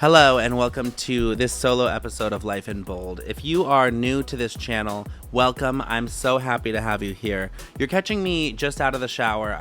Hello and welcome to this solo episode of Life in Bold. If you are new to this channel, welcome. I'm so happy to have you here. You're catching me just out of the shower.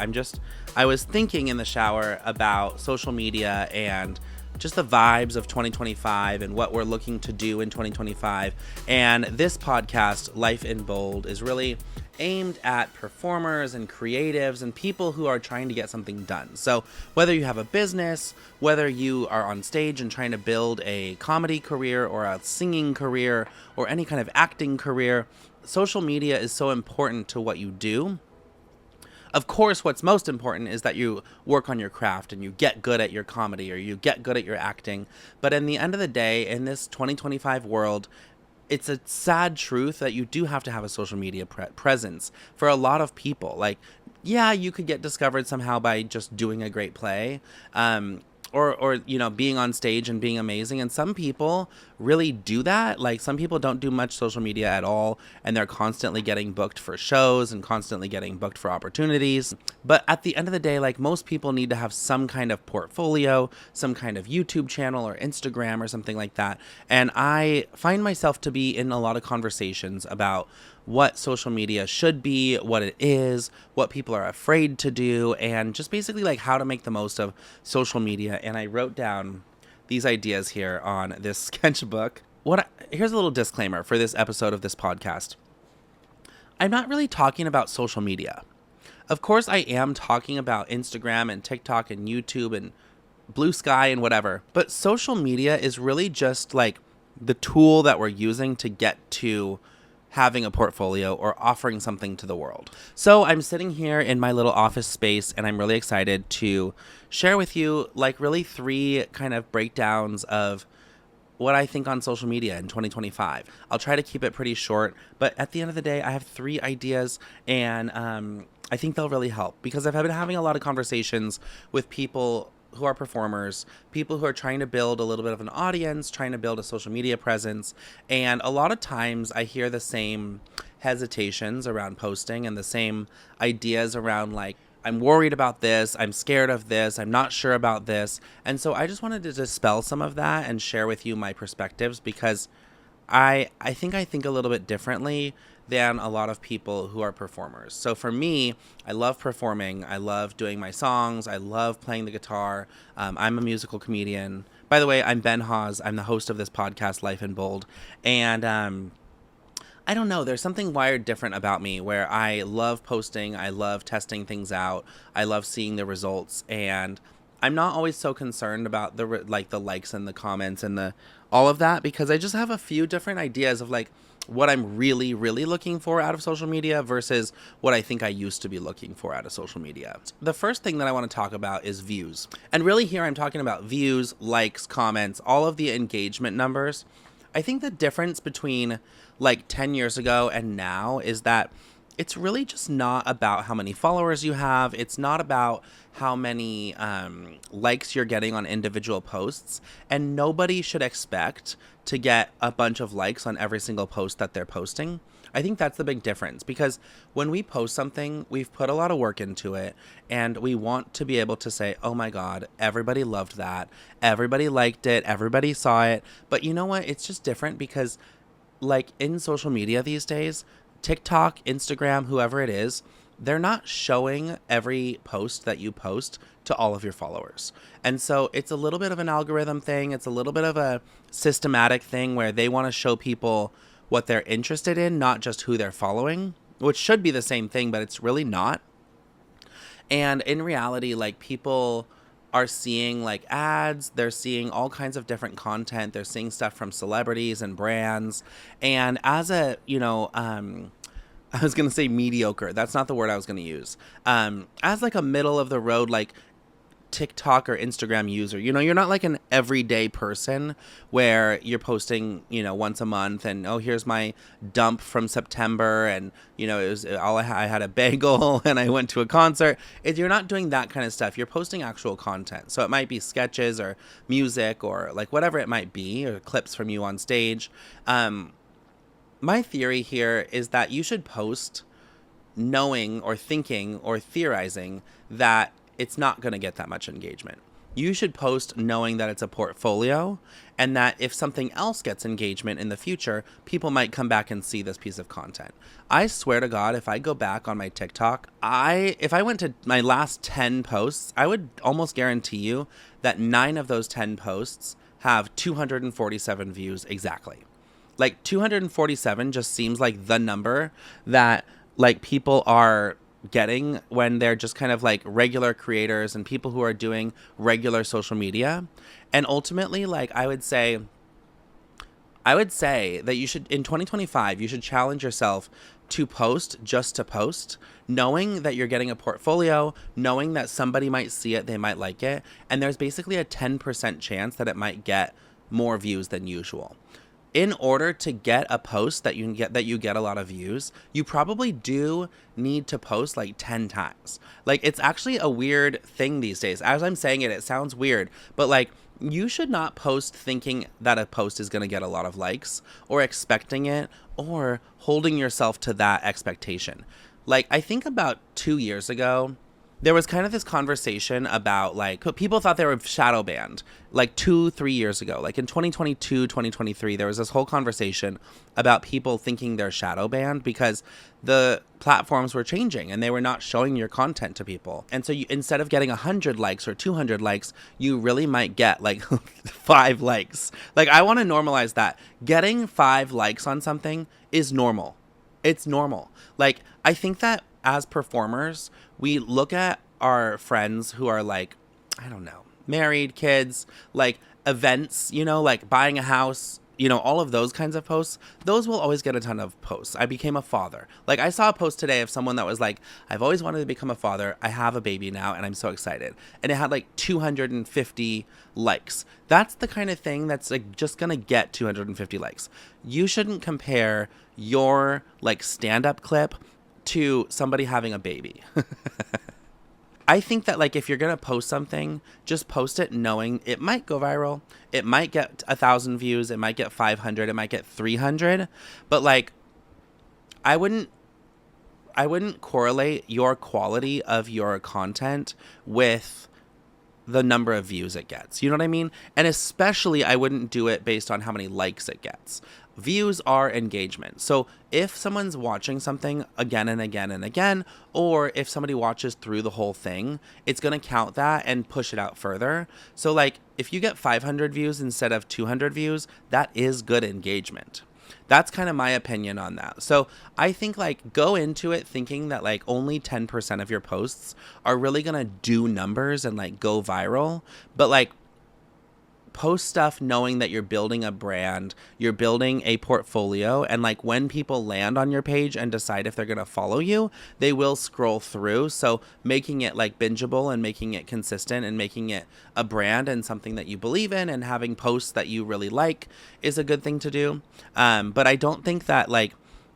I was thinking in the shower about social media and just the vibes of 2025 and what we're looking to do in 2025. And this podcast, Life in Bold, is really aimed at performers and creatives and people who are trying to get something done. So whether you have a business, whether you are on stage and trying to build a comedy career or a singing career or any kind of acting career, social media is so important to what you do. Of course, what's most important is that you work on your craft and you get good at your comedy or you get good at your acting. But in the end of the day, in this 2025 world, it's a sad truth that you do have to have a social media presence for a lot of people. Like, yeah, you could get discovered somehow by just doing a great play, or being on stage and being amazing. And some people really do that. Like, some people don't do much social media at all, and they're constantly getting booked for shows and constantly getting booked for opportunities. But at the end of the day, like, most people need to have some kind of portfolio, some kind of YouTube channel or Instagram or something like that. And I find myself to be in a lot of conversations about what social media should be, what it is, what people are afraid to do, and just basically like how to make the most of social media. And I wrote down these ideas here on this sketchbook. Here's a little disclaimer for this episode of this podcast. I'm not really talking about social media. Of course, I am talking about Instagram and TikTok and YouTube and Blue Sky and whatever. But social media is really just like the tool that we're using to get to having a portfolio or offering something to the world. So I'm sitting here in my little office space and I'm really excited to share with you like really three kind of breakdowns of what I think on social media in 2025. I'll try to keep it pretty short, but at the end of the day, I have three ideas and I think they'll really help because I've been having a lot of conversations with people who are performers, people who are trying to build a little bit of an audience, trying to build a social media presence. And a lot of times I hear the same hesitations around posting and the same ideas around like, I'm worried about this, I'm scared of this, I'm not sure about this. And so I just wanted to dispel some of that and share with you my perspectives because I think a little bit differently than a lot of people who are performers. So for me, I love performing. I love doing my songs. I love playing the guitar. I'm a musical comedian. By the way, I'm Ben Hawes. I'm the host of this podcast, Life in Bold. And I don't know. There's something wired different about me where I love posting. I love testing things out. I love seeing the results. And I'm not always so concerned about the likes and the comments and all of that because I just have a few different ideas of like what I'm really, really looking for out of social media versus what I think I used to be looking for out of social media. The first thing that I want to talk about is views. And really here I'm talking about views, likes, comments, all of the engagement numbers. I think the difference between like 10 years ago and now is that it's really just not about how many followers you have. It's not about how many likes you're getting on individual posts. And nobody should expect to get a bunch of likes on every single post that they're posting. I think that's the big difference because when we post something, we've put a lot of work into it and we want to be able to say, oh my God, everybody loved that. Everybody liked it. Everybody saw it. But you know what? It's just different because like in social media these days, TikTok, Instagram, whoever it is, they're not showing every post that you post to all of your followers. And so it's a little bit of an algorithm thing. It's a little bit of a systematic thing where they want to show people what they're interested in, not just who they're following, which should be the same thing, but it's really not. And in reality, like people are seeing like ads, they're seeing all kinds of different content, they're seeing stuff from celebrities and brands. And as a, I was going to say mediocre. That's not the word I was going to use. As like a middle of the road, like TikTok or Instagram user, you're not like an everyday person where you're posting, once a month and, oh, here's my dump from September. And, it was I had a bagel and I went to a concert. You're not doing that kind of stuff. You're posting actual content. So it might be sketches or music or like whatever it might be, or clips from you on stage. My theory here is that you should post knowing or thinking or theorizing that it's not going to get that much engagement. You should post knowing that it's a portfolio and that if something else gets engagement in the future, people might come back and see this piece of content. I swear to God, if I go back on my TikTok, if I went to my last 10 posts, I would almost guarantee you that 9 of those 10 posts have 247 views exactly. Like 247 just seems like the number that like people are getting when they're just kind of like regular creators and people who are doing regular social media. And ultimately, like I would say that you should, in 2025, you should challenge yourself to post just to post, knowing that you're getting a portfolio, knowing that somebody might see it, they might like it, and there's basically a 10% chance that it might get more views than usual. In order to get a post that you get a lot of views, you probably do need to post like 10 times. Like, it's actually a weird thing these days. As I'm saying it, it sounds weird, but like, you should not post thinking that a post is going to get a lot of likes or expecting it or holding yourself to that expectation. Like, I think about 2 years ago, there was kind of this conversation about like people thought they were shadow banned like 2-3 years ago. Like in 2022, 2023, there was this whole conversation about people thinking they're shadow banned because the platforms were changing and they were not showing your content to people. And so you, instead of getting 100 likes or 200 likes, you really might get like 5 likes. Like, I want to normalize that. Getting 5 likes on something is normal. It's normal. Like, I think that as performers, we look at our friends who are like, I don't know, married, kids, like events, you know, like buying a house, you know, all of those kinds of posts. Those will always get a ton of posts. I became a father. Like, I saw a post today of someone that was like, I've always wanted to become a father. I have a baby now and I'm so excited. And it had like 250 likes. That's the kind of thing that's like just gonna get 250 likes. You shouldn't compare your like stand-up clip to somebody having a baby. I think that like if you're gonna post something, just post it knowing it might go viral. It might get 1,000 views. It might get 500. It might get 300. But like, I wouldn't correlate your quality of your content with the number of views it gets. You know what I mean? And especially, I wouldn't do it based on how many likes it gets. Views are engagement. So if someone's watching something again and again and again, or if somebody watches through the whole thing, it's going to count that and push it out further. So like, if you get 500 views instead of 200 views, that is good engagement. That's kind of my opinion on that. So I think like go into it thinking that like only 10% of your posts are really going to do numbers and like go viral. But like, post stuff knowing that you're building a brand, you're building a portfolio, and like when people land on your page and decide if they're going to follow you, they will scroll through. So making it like bingeable and making it consistent and making it a brand and something that you believe in and having posts that you really like is a good thing to do. But I don't think that like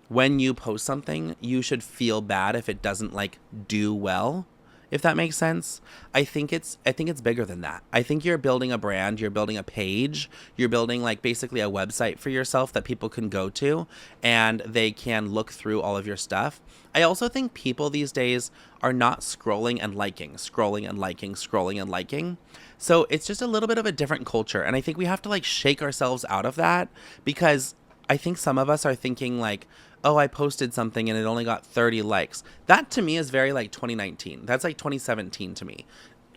when you post something, you should feel bad if it doesn't like do well. If that makes sense. I think it's bigger than that. I think you're building a brand, you're building a page, you're building like basically a website for yourself that people can go to and they can look through all of your stuff. I also think people these days are not scrolling and liking, scrolling and liking, scrolling and liking. So it's just a little bit of a different culture. And I think we have to like shake ourselves out of that, because I think some of us are thinking like, oh, I posted something and it only got 30 likes. That to me is very like 2019. That's like 2017 to me.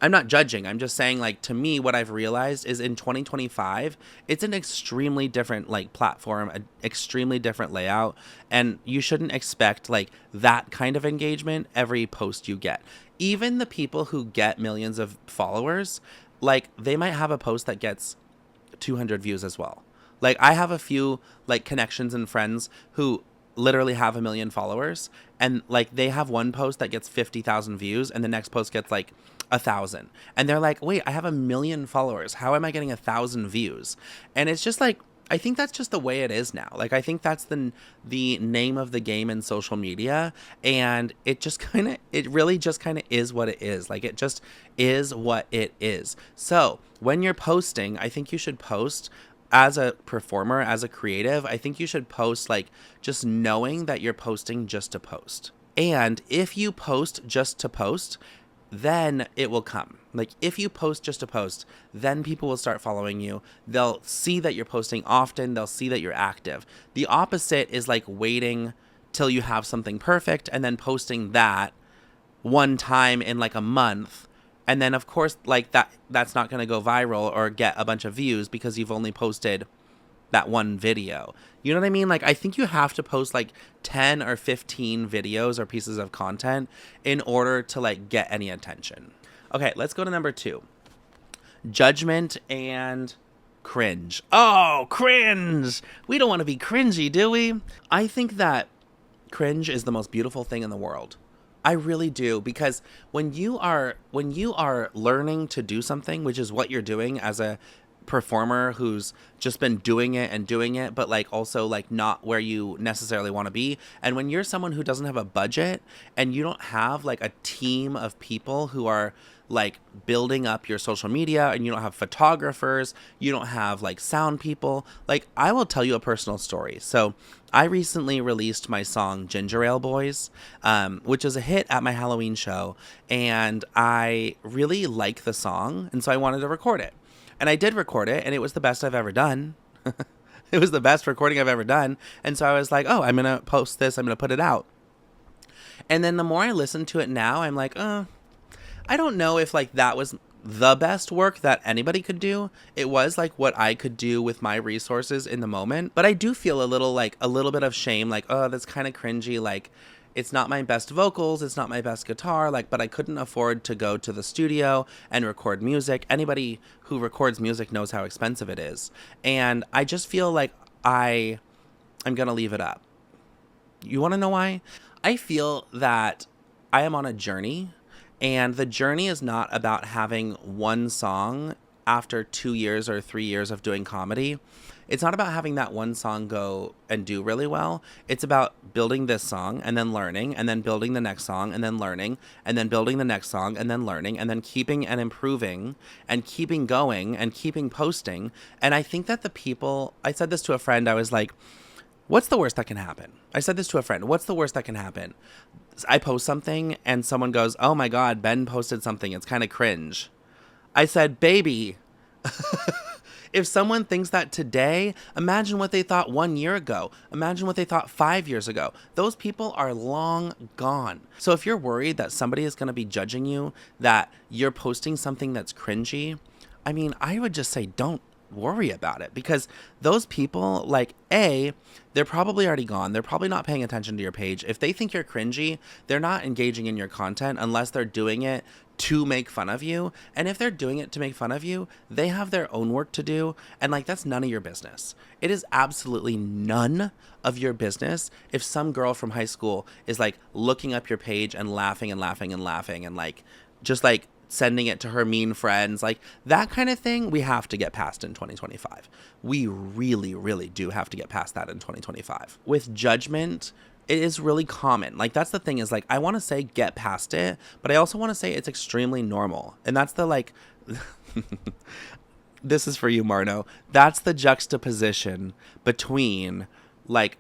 I'm not judging. I'm just saying like to me, what I've realized is in 2025, it's an extremely different like platform, an extremely different layout. And you shouldn't expect like that kind of engagement every post you get. Even the people who get millions of followers, like they might have a post that gets 200 views as well. Like I have a few like connections and friends who literally have 1 million followers, and like they have one post that gets 50,000 views and the next post gets like 1,000, and they're like, wait, I have 1 million followers, how am I getting 1,000 views? And it's just like, I think that's just the way it is now. Like I think that's the name of the game in social media, and it really just kind of is what it is. Like it just is what it is. So when you're posting, I think you should post as a performer, as a creative. I think you should post like just knowing that you're posting just to post. And if you post just to post, then it will come. Like, if you post just to post, then people will start following you. They'll see that you're posting often. They'll see that you're active. The opposite is like waiting till you have something perfect and then posting that one time in like a month. And then, of course, like that's not going to go viral or get a bunch of views because you've only posted that one video. You know what I mean? Like, I think you have to post like 10 or 15 videos or pieces of content in order to like get any attention. Okay, let's go to number 2. Judgment and cringe. Oh, cringe. We don't want to be cringy, do we? I think that cringe is the most beautiful thing in the world. I really do, because when you are learning to do something, which is what you're doing as a performer who's just been doing it, but like also like not where you necessarily want to be. And when you're someone who doesn't have a budget and you don't have like a team of people who are like building up your social media, and you don't have photographers, you don't have like sound people. Like, I will tell you a personal story. So I recently released my song Ginger Ale Boys, which is a hit at my Halloween show, and I really like the song, and so I wanted to record it. And I did record it, and it was the best I've ever done. It was the best recording I've ever done. And so I was like, oh, I'm going to post this. I'm going to put it out. And then the more I listen to it now, I'm like, I don't know if like that was the best work that anybody could do. It was like what I could do with my resources in the moment. But I do feel a little bit of shame, like, oh, that's kind of cringy. Like, it's not my best vocals, it's not my best guitar, like, but I couldn't afford to go to the studio and record music. Anybody who records music knows how expensive it is. And I just feel like I'm going to leave it up. You want to know why? I feel that I am on a journey, and the journey is not about having one song after 2 years or 3 years of doing comedy. It's not about having that one song go and do really well. It's about building this song and then learning, and then building the next song and then learning, and then building the next song and then learning, and then keeping and improving and keeping going and keeping posting. And I think that I said this to a friend, I was like, what's the worst that can happen? I said this to a friend, what's the worst that can happen? I post something and someone goes, oh my God, Ben posted something, it's kind of cringe. I said, baby, if someone thinks that today, imagine what they thought 1 year ago. Imagine what they thought 5 years ago. Those people are long gone. So if you're worried that somebody is going to be judging you, that you're posting something that's cringy, I mean, I would just say don't worry about it, because those people, like, they're probably already gone. They're probably not paying attention to your page. If they think you're cringy, they're not engaging in your content unless they're doing it to make fun of you. And if they're doing it to make fun of you, they have their own work to do. And like, that's none of your business. It is absolutely none of your business if some girl from high school is like looking up your page and laughing and laughing and laughing and like just like sending it to her mean friends. Like, that kind of thing we have to get past in 2025. We really, really do have to get past that in 2025. With judgment, it is really common. Like, that's the thing, is like, I want to say get past it, but I also want to say it's extremely normal. And that's the like, this is for you, Marno. That's the juxtaposition between like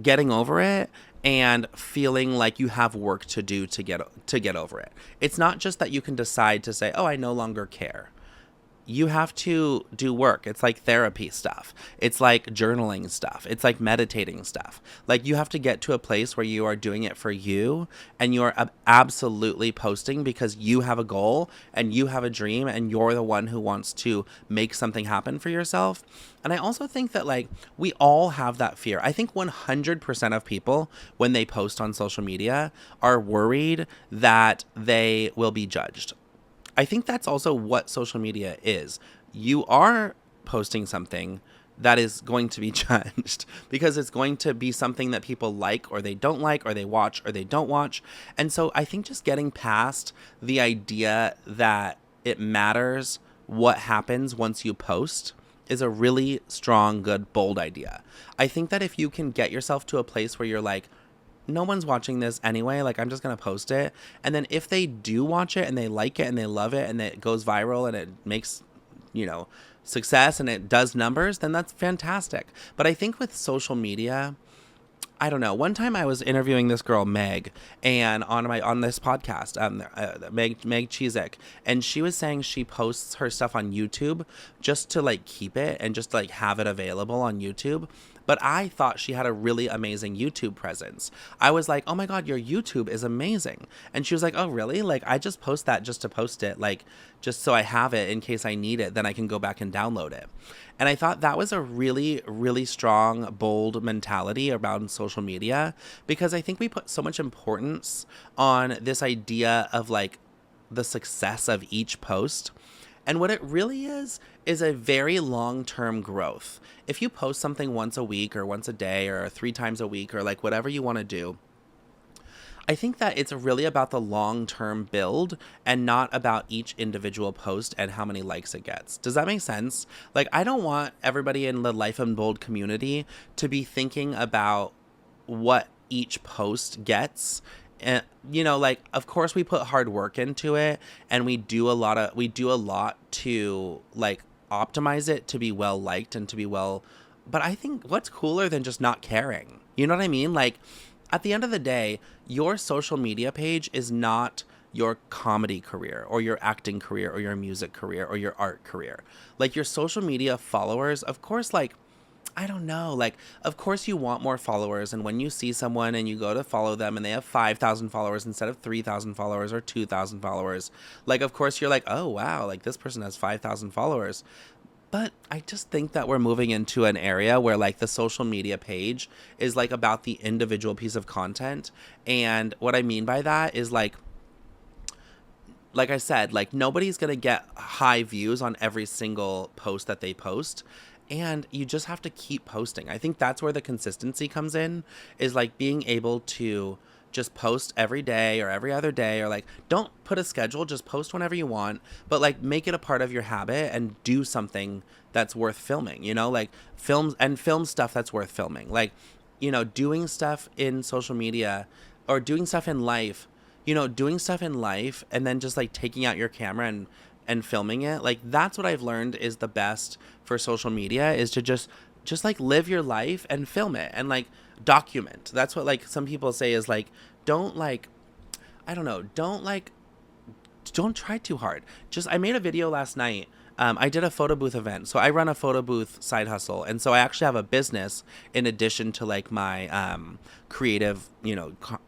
getting over it and feeling like you have work to do to get over it. It's not just that you can decide to say, oh, I no longer care. You have to do work. It's like therapy stuff. It's like journaling stuff. It's like meditating stuff. Like, you have to get to a place where you are doing it for you, and you are absolutely posting because you have a goal and you have a dream and you're the one who wants to make something happen for yourself. And I also think that like we all have that fear. I think 100% of people, when they post on social media, are worried that they will be judged. I think that's also what social media is. You are posting something that is going to be judged because it's going to be something that people like or they don't like, or they watch or they don't watch. And so I think just getting past the idea that it matters what happens once you post is a really strong, good, bold idea. I think that if you can get yourself to a place where you're like, no one's watching this anyway, like, I'm just going to post it. And then if they do watch it and they like it and they love it and it goes viral and it makes, success and it does numbers, then that's fantastic. But I think with social media, I don't know. One time I was interviewing this girl Meg, and on this podcast, Meg Chizek, and she was saying she posts her stuff on YouTube just to like keep it and just like have it available on YouTube. But I thought she had a really amazing YouTube presence. I was like, oh my God, your YouTube is amazing. And she was like, oh, really? Like, I just post that just to post it, like, just so I have it in case I need it, then I can go back and download it. And I thought that was a really, really strong, bold mentality around social media, because I think we put so much importance on this idea of like the success of each post. And what it really is a very long term growth. If you post something once a week or once a day or 3 times a week or like whatever you want to do, I think that it's really about the long term build and not about each individual post and how many likes it gets. Does that make sense? Like, I don't want everybody in the Life and Bold community to be thinking about what each post gets. And like, of course we put hard work into it, and we do a lot to like optimize it to be well liked and to be well, but I think what's cooler than just not caring, you know what I mean? Like, at the end of the day, your social media page is not your comedy career or your acting career or your music career or your art career. Like, your social media followers, of course, like, I don't know. Like, of course you want more followers. And when you see someone and you go to follow them and they have 5,000 followers instead of 3,000 followers or 2,000 followers, like, of course you're like, oh, wow, like this person has 5,000 followers. But I just think that we're moving into an area where like the social media page is like about the individual piece of content. And what I mean by that is like I said, like nobody's going to get high views on every single post that they post. And you just have to keep posting. I think that's where the consistency comes in, is like being able to just post every day or every other day, or like don't put a schedule, just post whenever you want, but like make it a part of your habit and do something that's worth filming, like film stuff that's worth filming. Like, doing stuff in social media or doing stuff in life, and then just like taking out your camera and filming it. Like, that's what I've learned is the best for social media, is to just like live your life and film it and like document. That's what like some people say is like, don't like, I don't know, don't try too hard. I made a video last night. I did a photo booth event. So I run a photo booth side hustle. And so I actually have a business in addition to like my creative,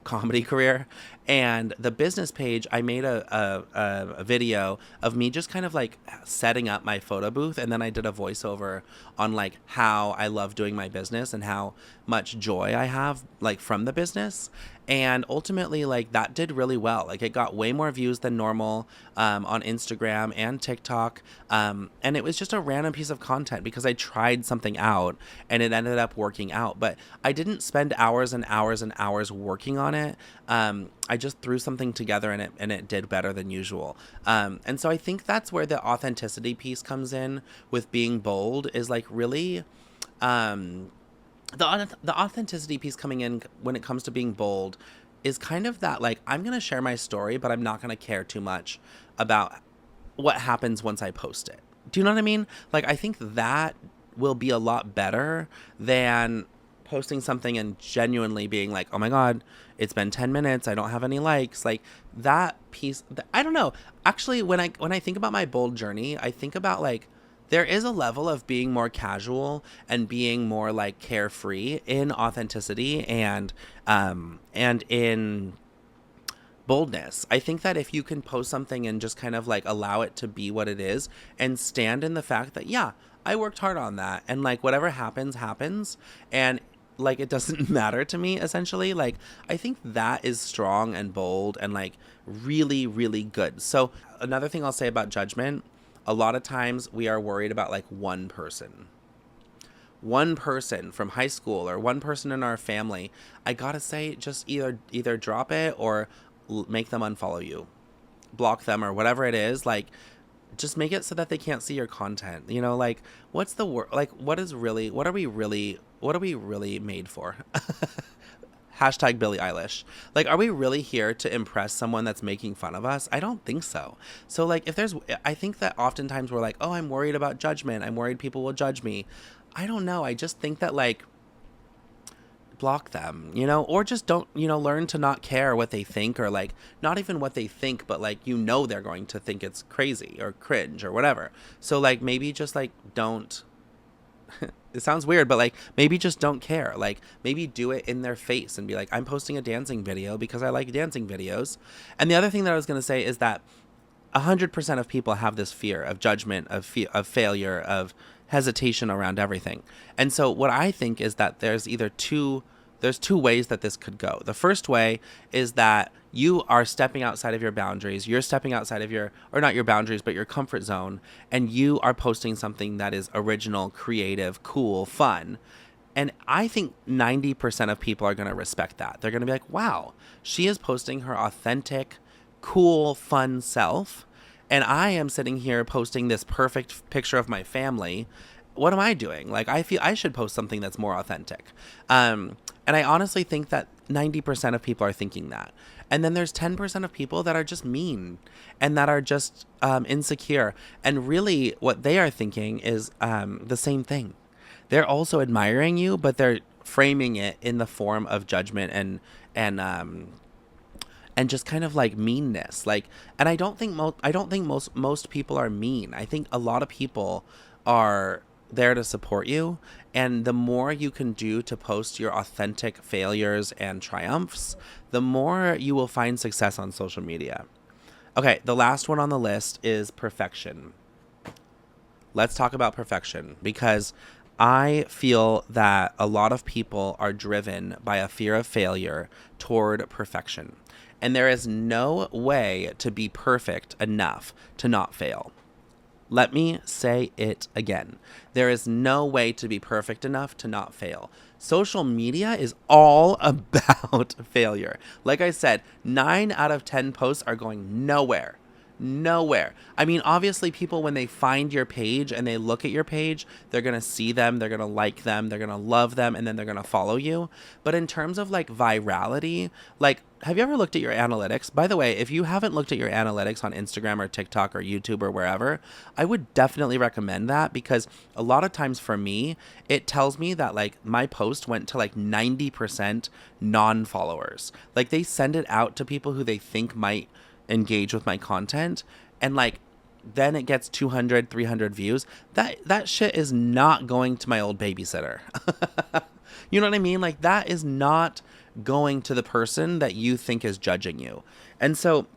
comedy career. And the business page, I made a video of me just kind of like setting up my photo booth. And then I did a voiceover on like how I love doing my business and how much joy I have like from the business. And ultimately, like, that did really well. Like, it got way more views than normal on Instagram and TikTok. And it was just a random piece of content because I tried something out and it ended up working out. But I didn't spend hours and hours and hours working on it. I just threw something together and it did better than usual. And so I think that's where the authenticity piece comes in with being bold, is like really... the authenticity piece coming in when it comes to being bold is kind of that, like, I'm going to share my story, but I'm not going to care too much about what happens once I post it. Do you know what I mean? Like, I think that will be a lot better than posting something and genuinely being like, oh my God, it's been 10 minutes. I don't have any likes. Like, that piece, I don't know. Actually, when I think about my bold journey, I think about like, there is a level of being more casual and being more like carefree in authenticity and in boldness. I think that if you can post something and just kind of like allow it to be what it is and stand in the fact that, yeah, I worked hard on that, and like whatever happens, and like it doesn't matter to me, essentially. Like, I think that is strong and bold and like really, really good. So another thing I'll say about judgment, a lot of times we are worried about like one person from high school or one person in our family. I gotta say, just either drop it or make them unfollow you, block them, or whatever it is. Like, just make it so that they can't see your content. Like, what's the word? Like, what are we really made for? Hashtag Billie Eilish. Like, are we really here to impress someone that's making fun of us? I don't think so. So, like, I think that oftentimes we're like, oh, I'm worried about judgment. I'm worried people will judge me. I don't know. I just think that, like, block them, you know, or just don't, you know, learn to not care what they think, or like not even what they think, but like, you know, they're going to think it's crazy or cringe or whatever. So like maybe just like don't, it sounds weird, but like maybe just don't care. Like maybe do it in their face and be like, I'm posting a dancing video because I like dancing videos. And the other thing that I was going to say is that 100% of people have this fear of judgment, of failure, of hesitation around everything. And so what I think is that there's two ways that this could go. The first way is that you are stepping outside of your boundaries. You're stepping outside of your, or not your boundaries, but your comfort zone. And you are posting something that is original, creative, cool, fun. And I think 90% of people are going to respect that. They're going to be like, wow, she is posting her authentic, cool, fun self. And I am sitting here posting this perfect picture of my family. What am I doing? Like, I feel I should post something that's more authentic. And I honestly think that 90% of people are thinking that. And then there's 10% of people that are just mean and that are just insecure. And really what they are thinking is the same thing. They're also admiring you, but they're framing it in the form of judgment and just kind of like meanness. Like, and I don't think most people are mean. I think a lot of people are there to support you, and the more you can do to post your authentic failures and triumphs, the more you will find success on social media. Okay, the last one on the list is perfection. Let's talk about perfection, because I feel that a lot of people are driven by a fear of failure toward perfection. And there is no way to be perfect enough to not fail. Let me say it again. There is no way to be perfect enough to not fail. Social media is all about failure. Like I said, 9 out of 10 posts are going nowhere. Nowhere. I mean, obviously, people, when they find your page and they look at your page, they're going to see them, they're going to like them, they're going to love them, and then they're going to follow you. But in terms of like virality, like, have you ever looked at your analytics? By the way, if you haven't looked at your analytics on Instagram or TikTok or YouTube or wherever, I would definitely recommend that, because a lot of times for me, it tells me that like my post went to like 90% non-followers. Like, they send it out to people who they think might engage with my content, and like then it gets 200, 300 views. That shit is not going to my old babysitter. You know what I mean? Like, that is not going to the person that you think is judging you. And so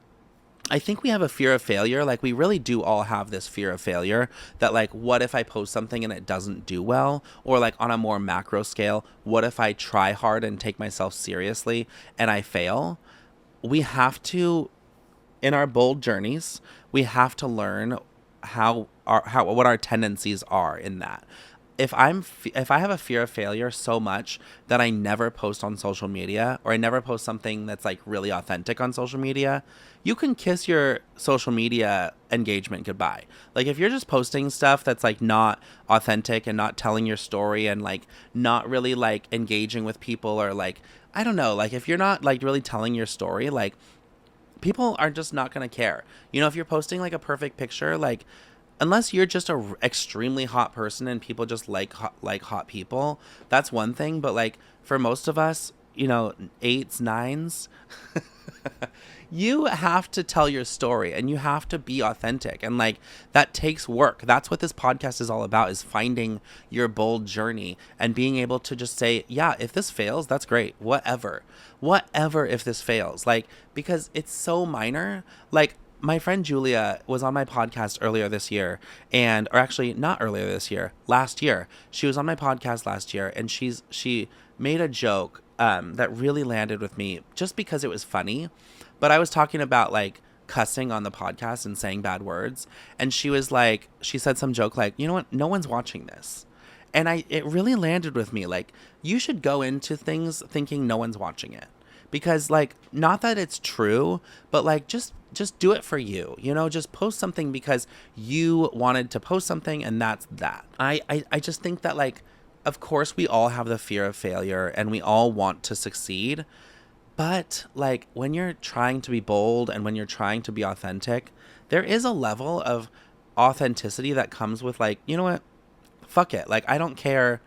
I think we have a fear of failure. Like, we really do all have this fear of failure, that like, what if I post something and it doesn't do well? Or like, on a more macro scale, what if I try hard and take myself seriously and I fail? We have to, in our bold journeys, we have to learn what our tendencies are in that. If I have a fear of failure so much that I never post on social media, or I never post something that's like really authentic on social media, you can kiss your social media engagement goodbye. Like, if you're just posting stuff that's like not authentic and not telling your story and like not really like engaging with people, or like, I don't know, like if you're not like really telling your story, like, people are just not going to care. You know, if you're posting like a perfect picture, like, unless you're just a extremely hot person and people just like hot people, that's one thing. But like, for most of us, you know, 8s, 9s, you have to tell your story and you have to be authentic, and like, that takes work. That's what this podcast is all about, is finding your bold journey and being able to just say, yeah, if this fails, that's great, whatever if this fails, like, because it's so minor. Like, my friend Julia was on my podcast earlier this year, or actually not earlier this year, last year. She was on my podcast last year, and she made a joke that really landed with me, just because it was funny. But I was talking about like cussing on the podcast and saying bad words, and she said some joke like, you know what, no one's watching this. And it really landed with me. Like, you should go into things thinking no one's watching it, because like, not that it's true, but like, just do it for you, you know, just post something because you wanted to post something, and that's that. I just think that, like, of course we all have the fear of failure and we all want to succeed, but like, when you're trying to be bold and when you're trying to be authentic, there is a level of authenticity that comes with like, you know what, fuck it, like, I don't care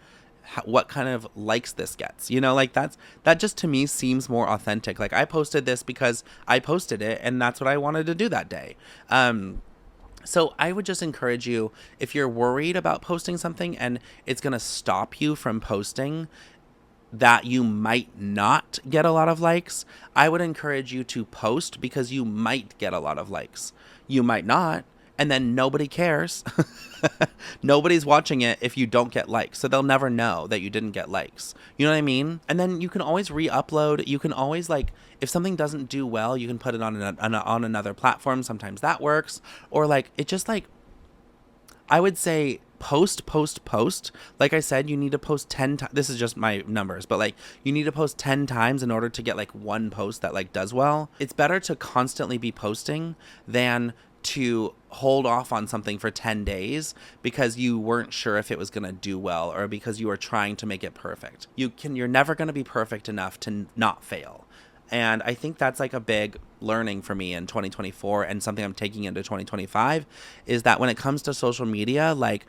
what kind of likes this gets. You know, like that just to me seems more authentic. Like I posted this because I posted it and that's what I wanted to do that day. So I would just encourage you, if you're worried about posting something and it's going to stop you from posting, that you might not get a lot of likes, I would encourage you to post because you might get a lot of likes. You might not, and then nobody cares. Nobody's watching it if you don't get likes, so they'll never know that you didn't get likes. You know what I mean? And then you can always re-upload. You can always, like, if something doesn't do well, you can put it on another platform. Sometimes that works. Or like, it just like, I would say post. Like I said, you need to post 10 times. This is just my numbers, but like you need to post 10 times in order to get like one post that like does well. It's better to constantly be posting than to hold off on something for 10 days because you weren't sure if it was going to do well or because you were trying to make it perfect. You're never going to be perfect enough to not fail. And I think that's like a big learning for me in 2024, and something I'm taking into 2025 is that when it comes to social media, like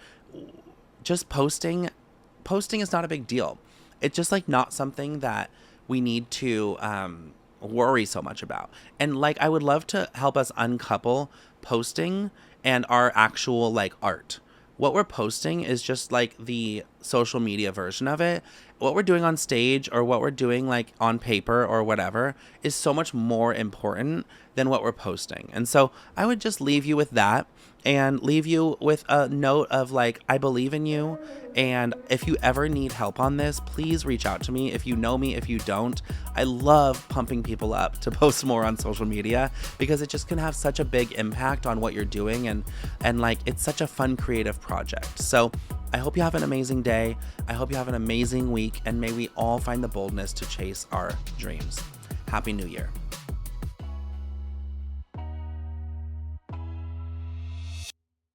just posting is not a big deal. It's just like not something that we need to worry so much about. And like I would love to help us uncouple posting and our actual like art. What we're posting is just like the social media version of it. What we're doing on stage or what we're doing like on paper or whatever is so much more important than what we're posting. And so I would just leave you with that and leave you with a note of like, I believe in you. And if you ever need help on this, please reach out to me. If you know me, if you don't, I love pumping people up to post more on social media because it just can have such a big impact on what you're doing. And like, it's such a fun, creative project. So I hope you have an amazing day. I hope you have an amazing week, and may we all find the boldness to chase our dreams. Happy New Year.